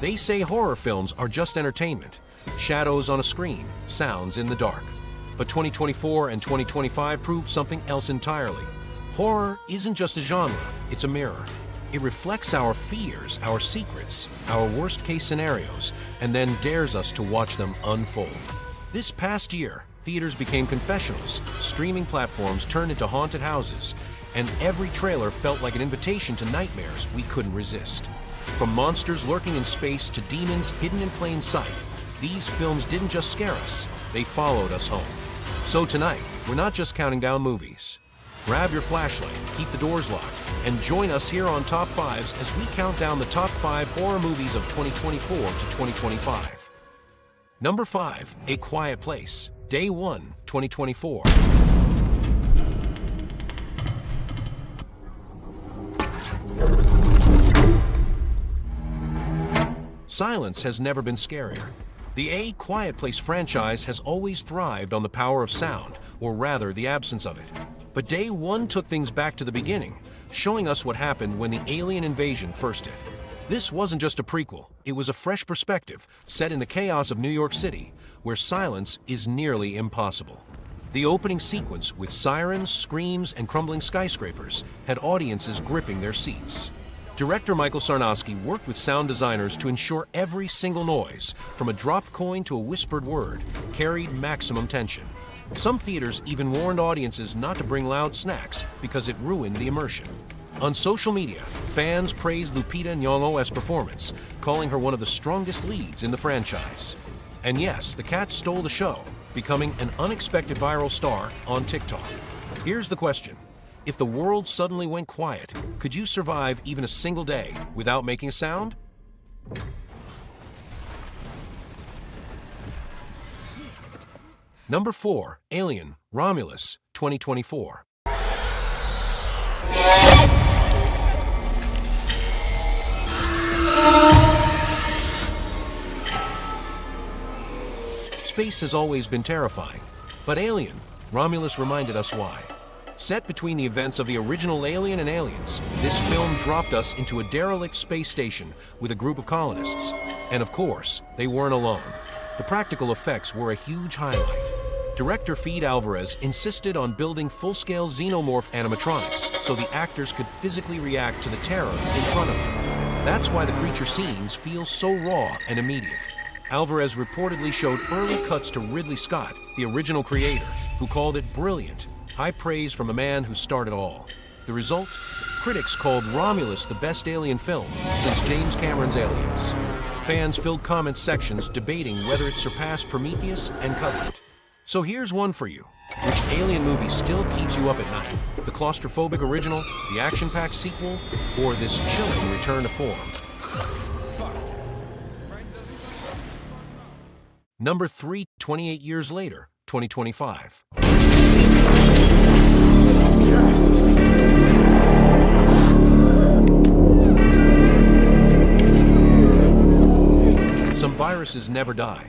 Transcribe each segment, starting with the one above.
They say horror films are just entertainment, shadows on a screen, sounds in the dark. But 2024 and 2025 prove something else entirely. Horror isn't just a genre, it's a mirror. It reflects our fears, our secrets, our worst-case scenarios, and then dares us to watch them unfold. This past year, theaters became confessionals, streaming platforms turned into haunted houses, and every trailer felt like an invitation to nightmares we couldn't resist. From monsters lurking in space to demons hidden in plain sight, these films didn't just scare us, they followed us home. So tonight, we're not just counting down movies. Grab your flashlight, keep the doors locked, and join us here on Top 5s as we count down the top 5 horror movies of 2024 to 2025. Number 5, A Quiet Place, Day 1, 2024. Silence has never been scarier. The A Quiet Place franchise has always thrived on the power of sound, or rather the absence of it. But Day 1 took things back to the beginning, showing us what happened when the alien invasion first hit. This wasn't just a prequel, it was a fresh perspective, set in the chaos of New York City, where silence is nearly impossible. The opening sequence, with sirens, screams, and crumbling skyscrapers, had audiences gripping their seats. Director Michael Sarnowski worked with sound designers to ensure every single noise, from a dropped coin to a whispered word, carried maximum tension. Some theaters even warned audiences not to bring loud snacks because it ruined the immersion. On social media, fans praised Lupita Nyong'o's performance, calling her one of the strongest leads in the franchise. And yes, the cat stole the show, becoming an unexpected viral star on TikTok. Here's the question. If the world suddenly went quiet, could you survive even a single day without making a sound? Number 4, Alien, Romulus, 2024. Space has always been terrifying, but Alien, Romulus reminded us why. Set between the events of the original Alien and Aliens, this film dropped us into a derelict space station with a group of colonists. And of course, they weren't alone. The practical effects were a huge highlight. Director Fede Alvarez insisted on building full-scale xenomorph animatronics so the actors could physically react to the terror in front of them. That's why the creature scenes feel so raw and immediate. Alvarez reportedly showed early cuts to Ridley Scott, the original creator, who called it brilliant. High praise from a man who started all. The result? Critics called Romulus the best alien film since James Cameron's Aliens. Fans filled comment sections debating whether it surpassed Prometheus and Covenant. So here's one for you. Which alien movie still keeps you up at night? The claustrophobic original, the action-packed sequel, or this chilling return to form? Number 3, 28 years later, 2025. Some viruses never die.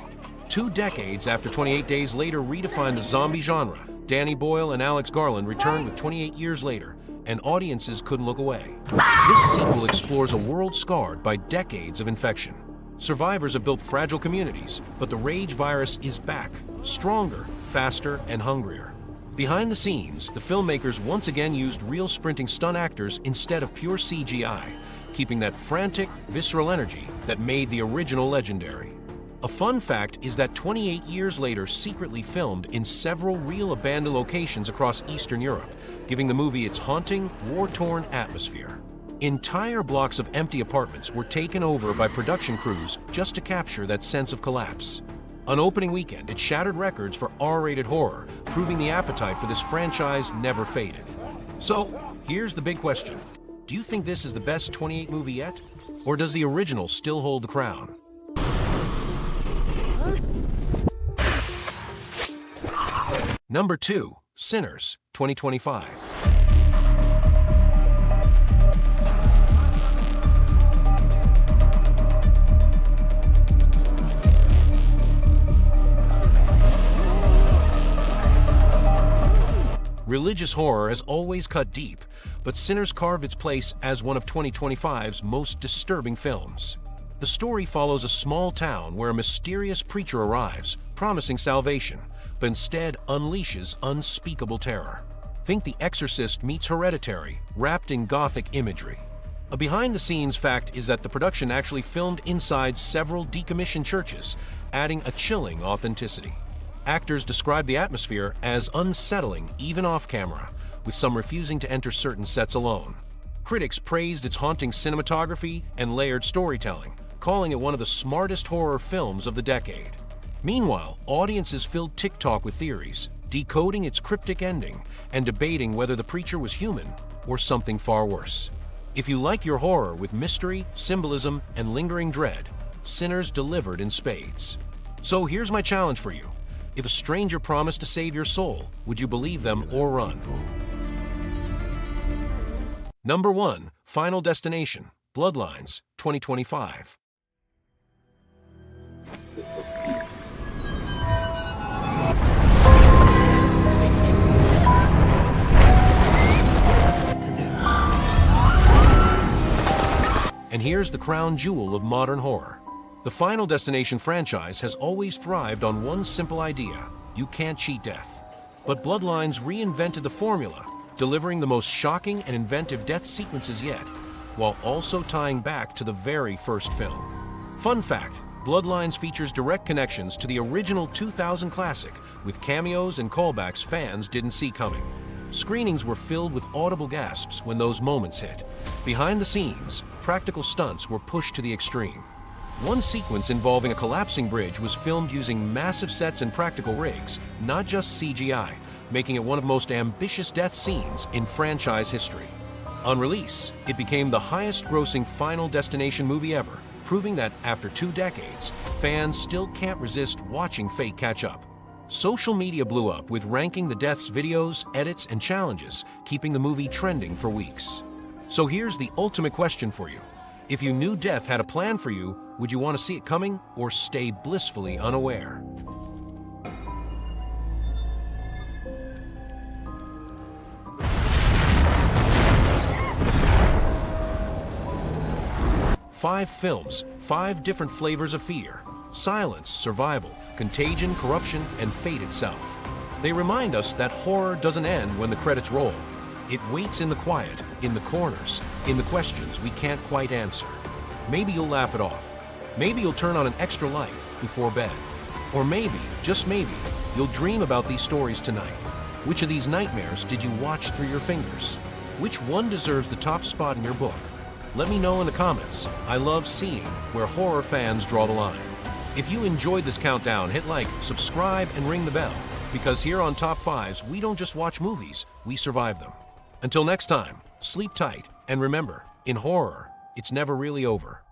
2 decades after 28 Days Later redefined the zombie genre, Danny Boyle and Alex Garland returned with 28 Years Later, and audiences couldn't look away. This sequel explores a world scarred by decades of infection. Survivors have built fragile communities, but the rage virus is back, stronger, faster, and hungrier. Behind the scenes, the filmmakers once again used real sprinting stunt actors instead of pure CGI, keeping that frantic, visceral energy that made the original legendary. A fun fact is that 28 Years Later secretly filmed in several real abandoned locations across Eastern Europe, giving the movie its haunting, war-torn atmosphere. Entire blocks of empty apartments were taken over by production crews just to capture that sense of collapse. On opening weekend, it shattered records for R-rated horror, proving the appetite for this franchise never faded. So, here's the big question. Do you think this is the best 28 movie yet? Or does the original still hold the crown? Number 2, Sinners, 2025. Religious horror has always cut deep, but Sinners carved its place as one of 2025's most disturbing films. The story follows a small town where a mysterious preacher arrives, promising salvation, but instead unleashes unspeakable terror. Think The Exorcist meets Hereditary, wrapped in Gothic imagery. A behind-the-scenes fact is that the production actually filmed inside several decommissioned churches, adding a chilling authenticity. Actors describe the atmosphere as unsettling even off-camera, with some refusing to enter certain sets alone. Critics praised its haunting cinematography and layered storytelling, calling it one of the smartest horror films of the decade. Meanwhile, audiences filled TikTok with theories, decoding its cryptic ending and debating whether the preacher was human or something far worse. If you like your horror with mystery, symbolism, and lingering dread, Sinners delivered in spades. So here's my challenge for you. If a stranger promised to save your soul, would you believe them or run? Number 1. Final Destination, Bloodlines, 2025. And here's the crown jewel of modern horror. The Final Destination franchise has always thrived on one simple idea: you can't cheat death. But Bloodlines reinvented the formula, delivering the most shocking and inventive death sequences yet, while also tying back to the very first film. Fun fact, Bloodlines features direct connections to the original 2000 classic, with cameos and callbacks fans didn't see coming. Screenings were filled with audible gasps when those moments hit. Behind the scenes, practical stunts were pushed to the extreme. One sequence involving a collapsing bridge was filmed using massive sets and practical rigs, not just CGI, making it one of the most ambitious death scenes in franchise history. On release, it became the highest-grossing Final Destination movie ever, proving that after 2 decades, fans still can't resist watching fate catch up. Social media blew up with ranking the death's videos, edits, and challenges, keeping the movie trending for weeks. So here's the ultimate question for you. If you knew death had a plan for you, would you want to see it coming or stay blissfully unaware? Five films, 5 different flavors of fear: silence, survival, contagion, corruption, and fate itself. They remind us that horror doesn't end when the credits roll. It waits in the quiet, in the corners, in the questions we can't quite answer. Maybe you'll laugh it off. Maybe you'll turn on an extra light before bed. Or maybe, just maybe, you'll dream about these stories tonight. Which of these nightmares did you watch through your fingers? Which one deserves the top spot in your book? Let me know in the comments. I love seeing where horror fans draw the line. If you enjoyed this countdown, hit like, subscribe, and ring the bell, because here on Top 5s, we don't just watch movies, we survive them. Until next time, sleep tight, and remember, in horror, it's never really over.